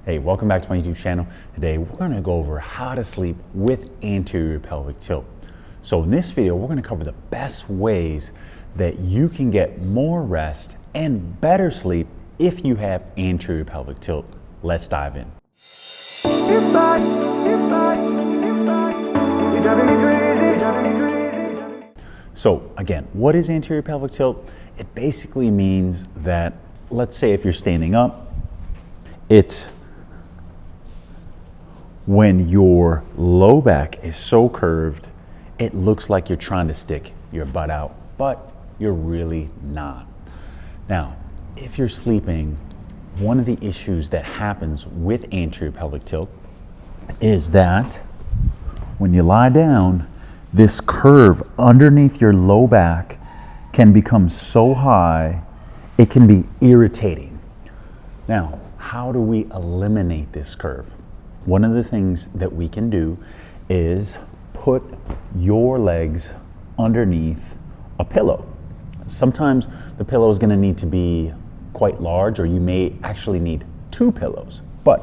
Hey, welcome back to my YouTube channel. Today we're going to go over how to sleep with anterior pelvic tilt. So in this video, we're going to cover the best ways that you can get more rest and better sleep if you have anterior pelvic tilt. Let's dive in. So again, what is anterior pelvic tilt? It basically means that, let's say if you're standing up, it's when your low back is so curved, it looks like you're trying to stick your butt out, but you're really not. Now, if you're sleeping, one of the issues that happens with anterior pelvic tilt is that when you lie down, this curve underneath your low back can become so high, it can be irritating. Now, how do we eliminate this curve? One of the things that we can do is put your legs underneath a pillow. Sometimes the pillow is going to need to be quite large, or you may actually need two pillows. But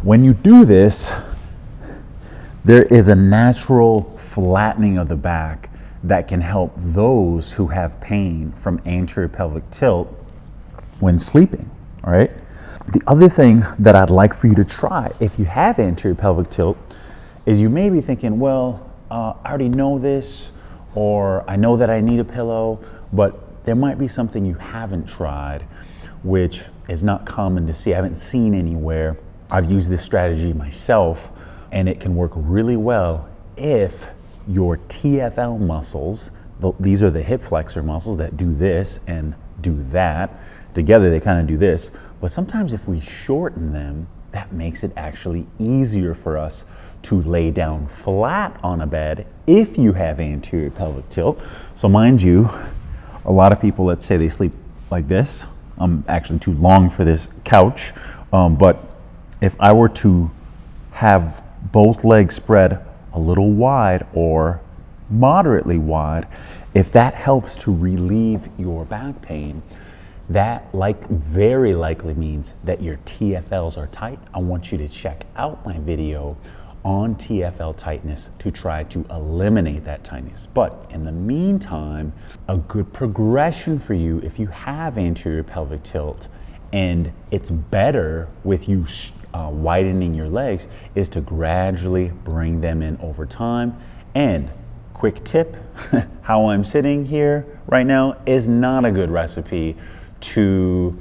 when you do this, there is a natural flattening of the back that can help those who have pain from anterior pelvic tilt when sleeping, all right? The other thing that I'd like for you to try if you have anterior pelvic tilt is you may be thinking, well, I already know this, or I know that I need a pillow, but there might be something you haven't tried, which is not common to see. I haven't seen anywhere. I've used this strategy myself, and it can work really well if your TFL muscles, these are the hip flexor muscles that do this and do that. Together they kind of do this, but sometimes if we shorten them, that makes it actually easier for us to lay down flat on a bed if you have anterior pelvic tilt. So mind you, a lot of people, let's say they sleep like this. I'm actually too long for this couch, but if I were to have both legs spread a little wide or moderately wide, if that helps to relieve your back pain, that very likely means that your TFLs are tight. I want you to check out my video on TFL tightness to try to eliminate that tightness. But in the meantime, a good progression for you if you have anterior pelvic tilt and it's better with you widening your legs is to gradually bring them in over time. And quick tip, how I'm sitting here right now is not a good recipe to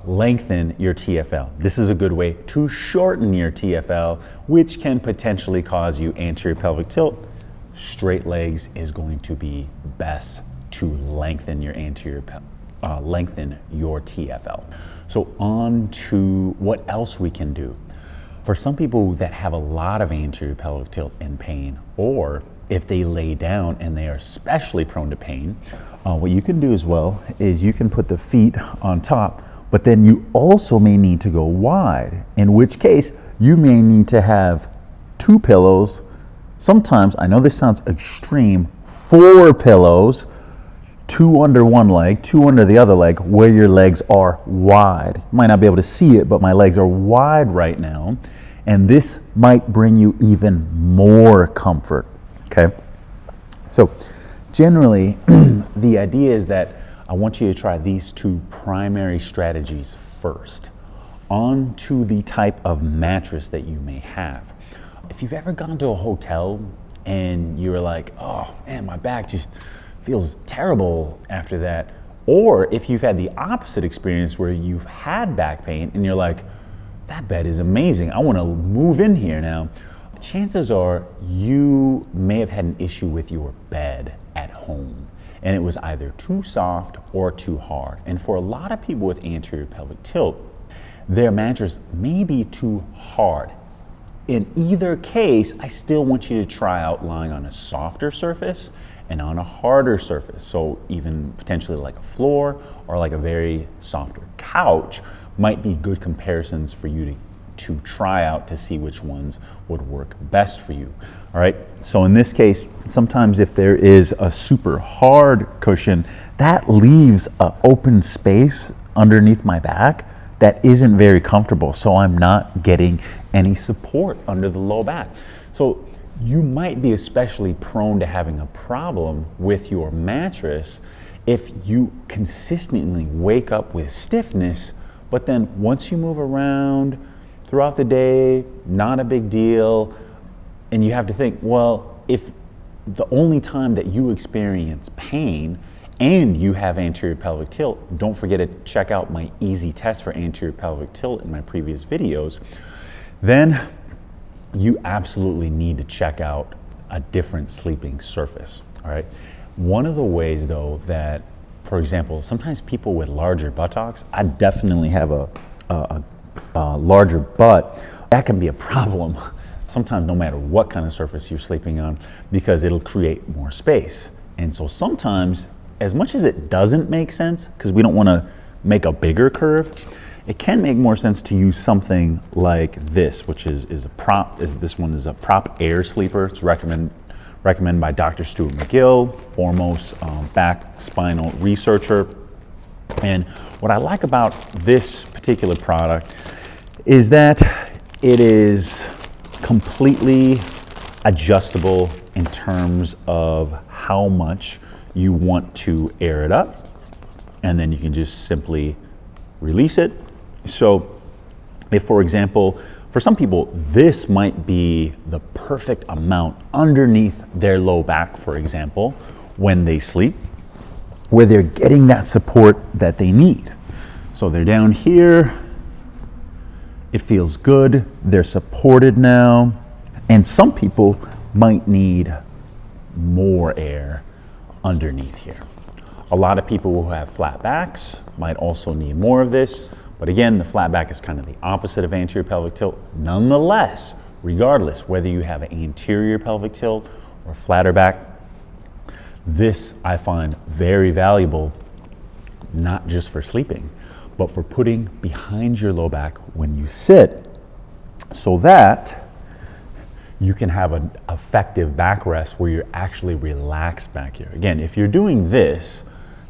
lengthen your TFL. This is a good way to shorten your TFL, which can potentially cause you anterior pelvic tilt. Straight legs is going to be best to lengthen your lengthen your TFL. So on to what else we can do. For some people that have a lot of anterior pelvic tilt and pain, or if they lay down and they are especially prone to pain, what you can do as well is you can put the feet on top, but then you also may need to go wide, in which case you may need to have two pillows. Sometimes, I know this sounds extreme, 4 pillows, 2 under one leg, 2 under the other leg, where your legs are wide. You might not be able to see it, but my legs are wide right now, and this might bring you even more comfort, okay? So generally, the idea is that I want you to try these 2 primary strategies first onto the type of mattress that you may have. If you've ever gone to a hotel and you're like, oh man, my back just feels terrible after that, or if you've had the opposite experience where you've had back pain and you're like, that bed is amazing, I want to move in here now, chances are you may have had an issue with your bed at home and it was either too soft or too hard. And for a lot of people with anterior pelvic tilt, their mattress may be too hard. In either case, I still want you to try out lying on a softer surface and on a harder surface. So even potentially like a floor or like a very softer couch might be good comparisons for you to try out to see which ones would work best for you. All right, so in this case, sometimes if there is a super hard cushion, that leaves an open space underneath my back that isn't very comfortable, so I'm not getting any support under the low back. So you might be especially prone to having a problem with your mattress if you consistently wake up with stiffness, but then once you move around throughout the day, not a big deal, and you have to think, well, if the only time that you experience pain and you have anterior pelvic tilt, don't forget to check out my easy test for anterior pelvic tilt in my previous videos, then you absolutely need to check out a different sleeping surface, all right? One of the ways though that, for example, sometimes people with larger buttocks, I definitely have a larger butt, that can be a problem sometimes no matter what kind of surface you're sleeping on, because it'll create more space. And so sometimes, as much as it doesn't make sense, because we don't want to make a bigger curve, it can make more sense to use something like this, which is a prop. This one is a prop air sleeper. It's recommended by Dr. Stuart McGill, foremost back spinal researcher. And what I like about this particular product is that it is completely adjustable in terms of how much you want to air it up, and then you can just simply release it. So if, for example, for some people, this might be the perfect amount underneath their low back, for example, when they sleep, where they're getting that support that they need. So they're down here, it feels good, they're supported now, and some people might need more air underneath here. A lot of people who have flat backs might also need more of this, but again, the flat back is kind of the opposite of anterior pelvic tilt. Nonetheless, regardless whether you have an anterior pelvic tilt or flatter back, this I find very valuable, not just for sleeping, but for putting behind your low back when you sit, so that you can have an effective backrest where you're actually relaxed back here. Again, if you're doing this,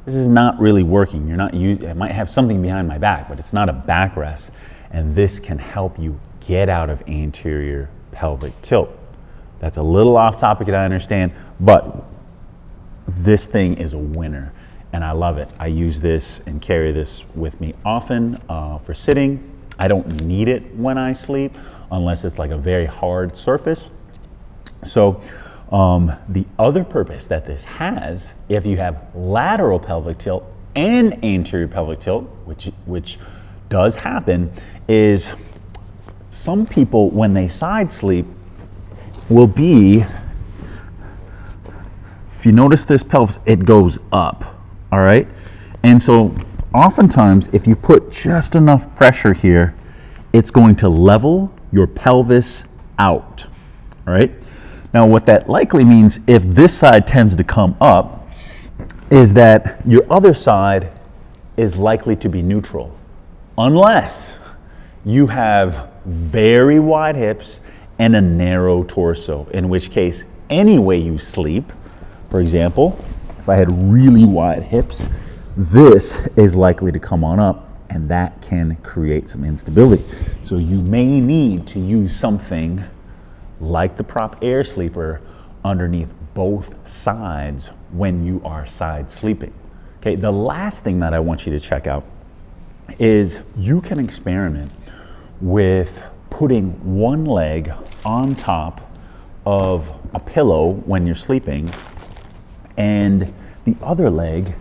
this is not really working. You're not using, it might have something behind my back, but it's not a backrest, and this can help you get out of anterior pelvic tilt. That's a little off topic, and I understand, but this thing is a winner, and I love it. I use this and carry this with me often for sitting. I don't need it when I sleep unless it's like a very hard surface. So the other purpose that this has, if you have lateral pelvic tilt and anterior pelvic tilt, which does happen, is some people when they side sleep will be, if you notice this pelvis, it goes up, all right? And so oftentimes if you put just enough pressure here, it's going to level your pelvis out, all right? Now what that likely means, if this side tends to come up, is that your other side is likely to be neutral, unless you have very wide hips and a narrow torso, in which case any way you sleep, for example, if I had really wide hips, this is likely to come on up, and that can create some instability. So you may need to use something like the prop air sleeper underneath both sides when you are side sleeping. Okay, the last thing that I want you to check out is you can experiment with putting one leg on top of a pillow when you're sleeping and the other leg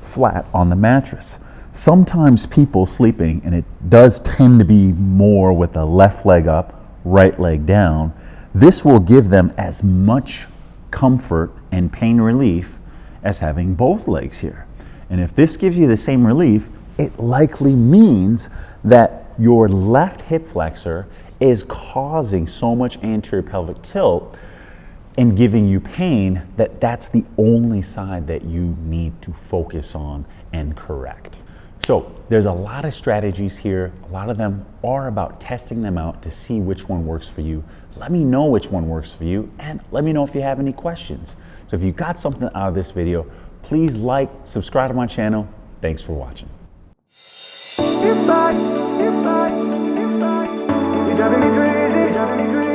flat on the mattress. Sometimes people sleeping, and it does tend to be more with the left leg up, right leg down, this will give them as much comfort and pain relief as having both legs here. And if this gives you the same relief, it likely means that your left hip flexor is causing so much anterior pelvic tilt and giving you pain that that's the only side that you need to focus on and correct. So there's a lot of strategies here. A lot of them are about testing them out to see which one works for you. Let me know which one works for you, and let me know if you have any questions. So if you got something out of this video, please like, subscribe to my channel. Thanks for watching. You're driving me crazy, driving me crazy.